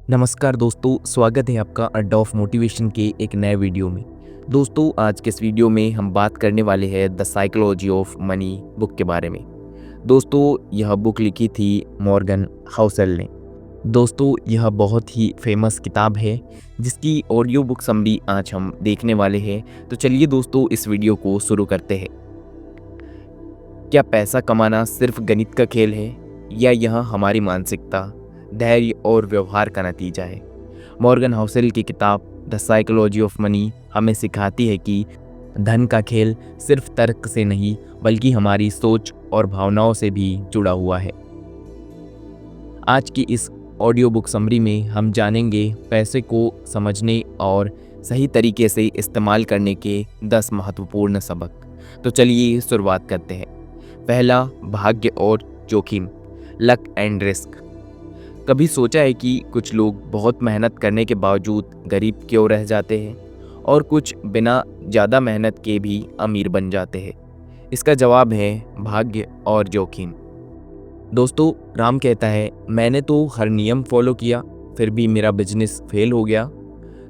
नमस्कार दोस्तों, स्वागत है आपका अड्डा ऑफ मोटिवेशन के एक नए वीडियो में। दोस्तों, आज के इस वीडियो में हम बात करने वाले हैं the psychology of money book के बारे में। दोस्तों, यह बुक लिखी थी मॉर्गन हाउसेल ने। दोस्तों, यह बहुत ही फेमस किताब है जिसकी ऑडियो बुक समरी आज हम देखने वाले हैं। तो चलिए दोस्तों, इस वीडियो को शुरू करते हैं। क्या पैसा कमाना सिर्फ गणित का खेल है या यह हमारी मानसिकता, धैर्य और व्यवहार का नतीजा है? मॉर्गन हाउसेल की किताब द साइकोलॉजी ऑफ मनी हमें सिखाती है कि धन का खेल सिर्फ तर्क से नहीं बल्कि हमारी सोच और भावनाओं से भी जुड़ा हुआ है। आज की इस ऑडियो बुक समरी में हम जानेंगे पैसे को समझने और सही तरीके से इस्तेमाल करने के 10 महत्वपूर्ण सबक। तो चलिए शुरुआत करते हैं। पहला, भाग्य और जोखिम, लक एंड रिस्क। कभी सोचा है कि कुछ लोग बहुत मेहनत करने के बावजूद गरीब क्यों रह जाते हैं और कुछ बिना ज़्यादा मेहनत के भी अमीर बन जाते हैं? इसका जवाब है भाग्य और जोखिम। दोस्तों, राम कहता है, मैंने तो हर नियम फॉलो किया फिर भी मेरा बिजनेस फेल हो गया।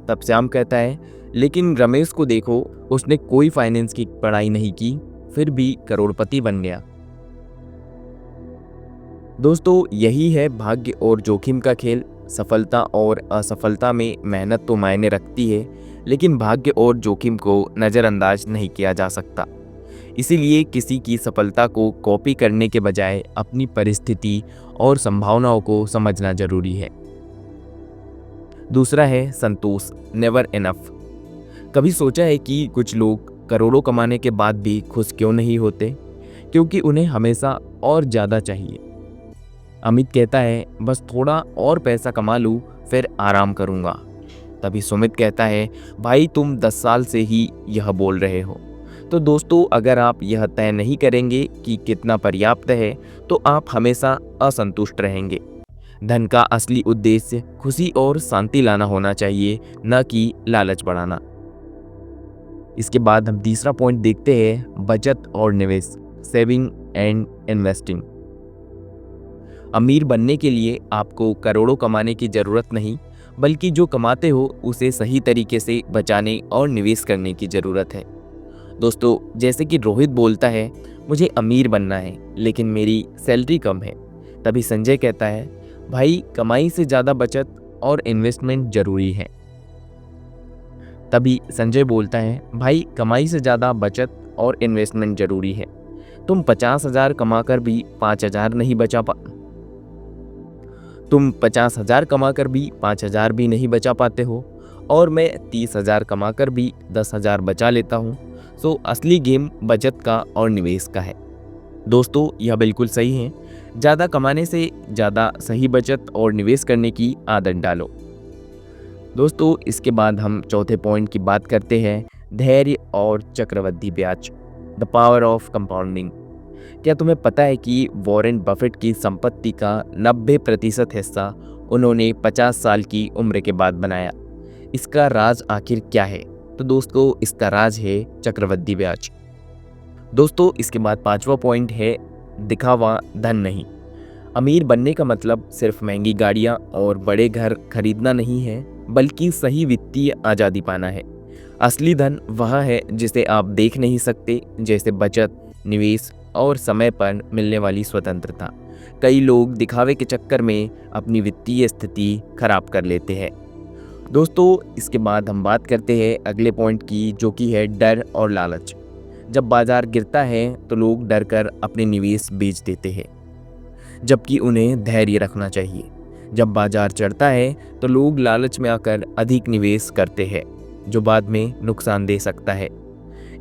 तब श्याम कहता है, लेकिन रमेश को देखो, उसने कोई फाइनेंस की पढ़ाई नहीं की फिर भी करोड़पति बन गया। दोस्तों, यही है भाग्य और जोखिम का खेल। सफलता और असफलता में मेहनत तो मायने रखती है, लेकिन भाग्य और जोखिम को नज़रअंदाज नहीं किया जा सकता। इसीलिए किसी की सफलता को कॉपी करने के बजाय अपनी परिस्थिति और संभावनाओं को समझना जरूरी है। दूसरा है संतोष, नेवर इनफ। कभी सोचा है कि कुछ लोग करोड़ों कमाने के बाद भी खुश क्यों नहीं होते? क्योंकि उन्हें हमेशा और ज़्यादा चाहिए। अमित कहता है, बस थोड़ा और पैसा कमा लूँ फिर आराम करूँगा। तभी सुमित कहता है, भाई तुम 10 साल से ही यह बोल रहे हो। तो दोस्तों, अगर आप यह तय नहीं करेंगे कि कितना पर्याप्त है तो आप हमेशा असंतुष्ट रहेंगे। धन का असली उद्देश्य खुशी और शांति लाना होना चाहिए, न कि लालच बढ़ाना। इसके बाद हम तीसरा पॉइंट देखते हैं, बचत और निवेश, सेविंग एंड इन्वेस्टिंग। अमीर बनने के लिए आपको करोड़ों कमाने की ज़रूरत नहीं, बल्कि जो कमाते हो उसे सही तरीके से बचाने और निवेश करने की ज़रूरत है। दोस्तों, जैसे कि रोहित बोलता है, मुझे अमीर बनना है लेकिन मेरी सैलरी कम है। तभी संजय कहता है, भाई कमाई से ज़्यादा बचत और इन्वेस्टमेंट ज़रूरी है। तभी संजय बोलता है, भाई कमाई से ज़्यादा बचत और इन्वेस्टमेंट ज़रूरी है। तुम 50,000 कमाकर भी 5,000 नहीं बचा तुम 50,000 कमाकर भी 5,000 भी नहीं बचा पाते हो और मैं 30,000 कमाकर भी 10,000 बचा लेता हूँ। सो असली गेम बचत का और निवेश का है। दोस्तों, यह बिल्कुल सही है। ज़्यादा कमाने से ज़्यादा सही बचत और निवेश करने की आदत डालो। दोस्तों, इसके बाद हम चौथे पॉइंट की बात करते हैं, धैर्य और चक्रवृद्धि ब्याज, द पावर ऑफ कंपाउंडिंग। क्या तुम्हें पता है कि वॉरेन बफेट की संपत्ति का 90% हिस्सा उन्होंने 50 साल की उम्र के बाद बनाया? इसका राज आखिर क्या है? तो दोस्तों, इसका राज है चक्रवृद्धि ब्याज। दोस्तों, इसके बाद पांचवा पॉइंट है, दिखावा धन नहीं। अमीर बनने का मतलब सिर्फ महंगी गाड़ियां और बड़े घर खरीदना नहीं है, बल्कि सही वित्तीय आज़ादी पाना है। असली धन वह है जिसे आप देख नहीं सकते, जैसे बचत, निवेश और समय पर मिलने वाली स्वतंत्रता। कई लोग दिखावे के चक्कर में अपनी वित्तीय स्थिति खराब कर लेते हैं। दोस्तों, इसके बाद हम बात करते हैं अगले पॉइंट की, जो कि है डर और लालच। जब बाजार गिरता है तो लोग डर कर अपने निवेश बेच देते हैं, जबकि उन्हें धैर्य रखना चाहिए। जब बाजार चढ़ता है तो लोग लालच में आकर अधिक निवेश करते हैं, जो बाद में नुकसान दे सकता है।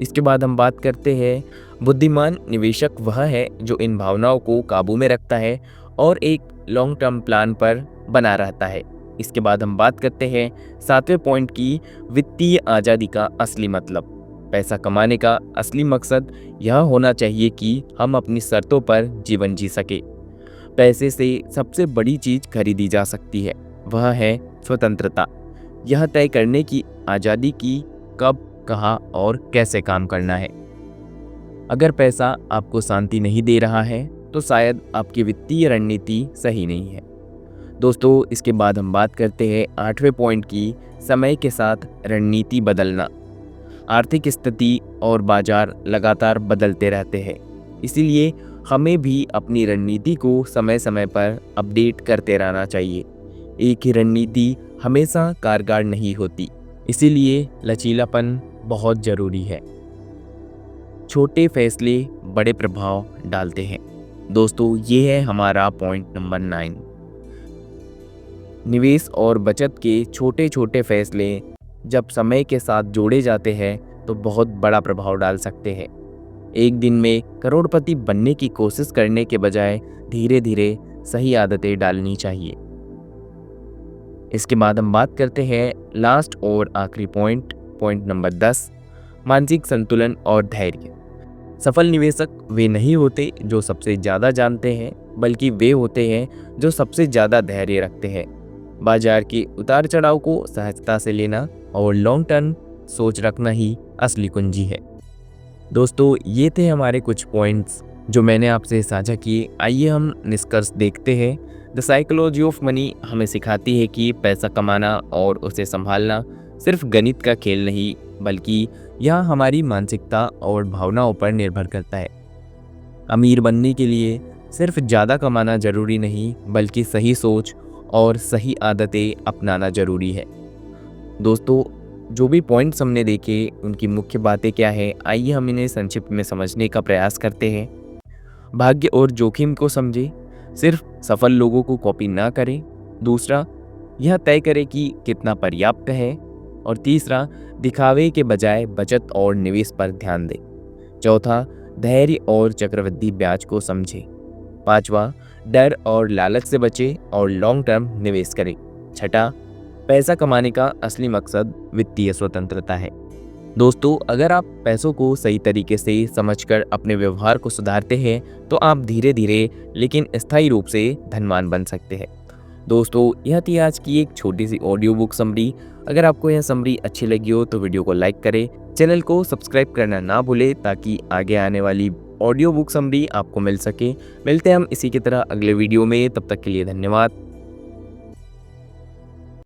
इसके बाद हम बात करते हैं, बुद्धिमान निवेशक वह है जो इन भावनाओं को काबू में रखता है और एक लॉन्ग टर्म प्लान पर बना रहता है। इसके बाद हम बात करते हैं सातवें पॉइंट की, वित्तीय आज़ादी का असली मतलब। पैसा कमाने का असली मकसद यह होना चाहिए कि हम अपनी शर्तों पर जीवन जी सके। पैसे से सबसे बड़ी चीज़ खरीदी जा सकती है, वह है स्वतंत्रता। यह तय करने की आज़ादी की कब, कहाँ और कैसे काम करना है। अगर पैसा आपको शांति नहीं दे रहा है तो शायद आपकी वित्तीय रणनीति सही नहीं है। दोस्तों इसके बाद हम बात करते हैं 8वें पॉइंट की, समय के साथ रणनीति बदलना। आर्थिक स्थिति और बाजार लगातार बदलते रहते हैं, इसीलिए हमें भी अपनी रणनीति को समय समय पर अपडेट करते रहना चाहिए। एक ही रणनीति हमेशा कारगर नहीं होती, इसीलिए लचीलापन बहुत ज़रूरी है। छोटे फैसले बड़े प्रभाव डालते हैं। दोस्तों ये है हमारा पॉइंट नंबर 9। निवेश और बचत के छोटे छोटे फैसले जब समय के साथ जोड़े जाते हैं तो बहुत बड़ा प्रभाव डाल सकते हैं। एक दिन में करोड़पति बनने की कोशिश करने के बजाय धीरे धीरे सही आदतें डालनी चाहिए। इसके बाद हम बात करते हैं लास्ट और आखिरी पॉइंट नंबर 10, मानसिक संतुलन और धैर्य। सफल निवेशक वे नहीं होते जो सबसे ज़्यादा जानते हैं, बल्कि वे होते हैं जो सबसे ज़्यादा धैर्य रखते हैं। बाजार के उतार चढ़ाव को सहजता से लेना और लॉन्ग टर्म सोच रखना ही असली कुंजी है। दोस्तों ये थे हमारे कुछ पॉइंट्स जो मैंने आपसे साझा किए। आइए हम निष्कर्ष देखते हैं। द साइकोलॉजी ऑफ मनी हमें सिखाती है कि पैसा कमाना और उसे संभालना सिर्फ गणित का खेल नहीं, बल्कि यह हमारी मानसिकता और भावनाओं पर निर्भर करता है। अमीर बनने के लिए सिर्फ ज़्यादा कमाना ज़रूरी नहीं, बल्कि सही सोच और सही आदतें अपनाना ज़रूरी है। दोस्तों जो भी पॉइंट्स हमने देखे उनकी मुख्य बातें क्या है, आइए हम इन्हें संक्षिप्त में समझने का प्रयास करते हैं। भाग्य और जोखिम को समझें, सिर्फ सफल लोगों को कॉपी ना करें। दूसरा, यह तय करें कि कितना पर्याप्त है। और तीसरा, दिखावे के बजाय बचत और निवेश पर ध्यान दें। चौथा, धैर्य और चक्रवृद्धि ब्याज को समझें। पांचवा, डर और लालच से बचें और लॉन्ग टर्म निवेश करें। छठा, पैसा कमाने का असली मकसद वित्तीय स्वतंत्रता है। दोस्तों अगर आप पैसों को सही तरीके से समझकर अपने व्यवहार को सुधारते हैं तो आप धीरे धीरे लेकिन स्थायी रूप से धनवान बन सकते हैं। दोस्तों यह थी आज की एक छोटी सी ऑडियो बुक समरी। अगर आपको यह समरी अच्छी लगी हो तो वीडियो को लाइक करें, चैनल को सब्सक्राइब करना ना भूलें ताकि आगे आने वाली ऑडियो बुक समरी आपको मिल सके। मिलते हैं हम इसी की तरह अगले वीडियो में, तब तक के लिए धन्यवाद।